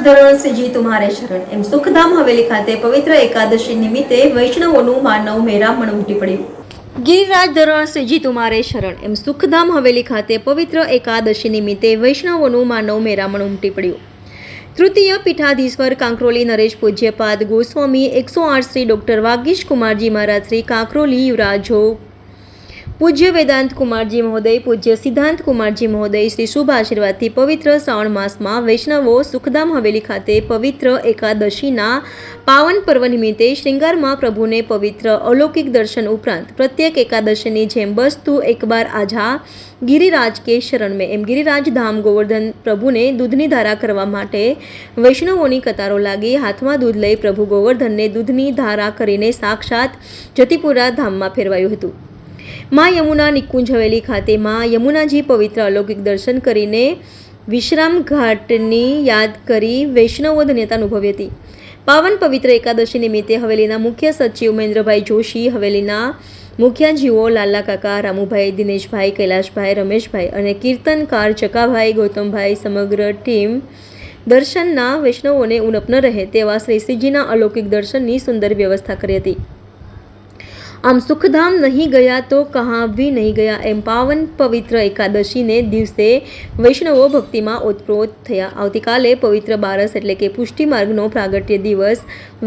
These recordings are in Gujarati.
ધરણ શ્રીજી તુમ્હારે શરણ એમ સુખધામ હવેલી ખાતે પવિત્ર એકાદશી નિમિત્તે વૈષ્ણવોનું માનવ મેરામણ ઉમટી પડ્યું। ગિરિરાજ ધરણ શ્રીજી તુમ્હારે શરણ એમ સુખધામ હવેલી ખાતે પવિત્ર એકાદશી નિમિત્તે વૈષ્ણવોનું માનવ મેરામણ ઉમટી પડ્યું। તૃતીય પીઠાધીશ્વર કાંકરોલી નરેશ પૂજ્યપાદ ગોસ્વામી 108 શ્રી ડોક્ટર વાગીશ કુમારજી મહારાજ શ્રી કાંકરોલી યુવરાજો પૂજ્ય વેદાંત કુમારજી મહોદય પૂજ્ય સિદ્ધાંત કુમારજી મહોદય શ્રી શુભ આશીર્વાદથી પવિત્ર શ્રાવણ માસમાં વૈષ્ણવો સુખધામ હવેલી ખાતે પવિત્ર એકાદશીના પાવન પર્વ નિમિત્તે શ્રૃંગારમાં પ્રભુને પવિત્ર અલૌકિક દર્શન ઉપરાંત પ્રત્યેક એકાદશીની જેમ બસ તું એક બાર આજા गिरिराज के शरण में एम गिरिराज धाम गोवर्धन प्रभुने दूधनी धारा करवा माटे वैष्णवोनी कतारो लागी हाथमां दूध लई प्रभु गोवर्धनने दूधनी धारा करीने साक्षात जतिपुरा धाममां फेरवायुं हतुं। मां यमुना निकुंज हवेली खाते मां यमुनाजी पवित्र अलौकिक दर्शन करीने विश्राम घाटनी याद करी वैष्णवो धन्यता अनुभवी हती। पावन पवित्र एकादशी निमित्ते हवेलीना मुख्य सचिव महेन्द्रभाई जोशी, हवेलीना मुखियाजीओ लाला काका, रामुभाई, दिनेशभाई, कैलाशभाई, रमेशभाई અને કીર્તનકાર ચકાભાઈ, ગૌતમભાઈ સમગ્ર ટીમ દર્શનના વૈષ્ણવોને ઉણપ ન રહે તેવા શ્રી શ્રીજીના અલૌકિક દર્શનની સુંદર વ્યવસ્થા કરી હતી। આમ સુખધામ નહીં ગયા તો કહાં ભી નહીં ગયા એમ પાવન પવિત્ર એકાદશીને દિવસે વૈષ્ણવો ભક્તિમાં ઓતપ્રોત થયા। આવતીકાલે પવિત્ર બારસ એટલે કે પુષ્ટિ માર્ગનો પ્રાગટ્ય દિવસ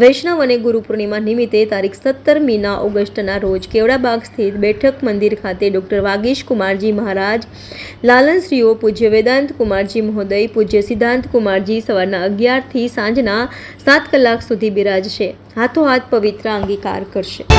વૈષ્ણવ અને ગુરુ પૂર્ણિમા નિમિત્તે તારીખ 17 મીના ઓગસ્ટના રોજ કેવડાબાગ સ્થિત બેઠક મંદિર ખાતે ડોક્ટર વાગીશ કુમારજી મહારાજ, લાલનશ્રીઓ પૂજ્ય વેદાંત કુમારજી મહોદય, પૂજ્ય સિદ્ધાંત કુમારજી સવારના 11 થી સાંજના 7 કલાક સુધી બિરાજશે, હાથોહાથ પવિત્ર અંગીકાર કરશે।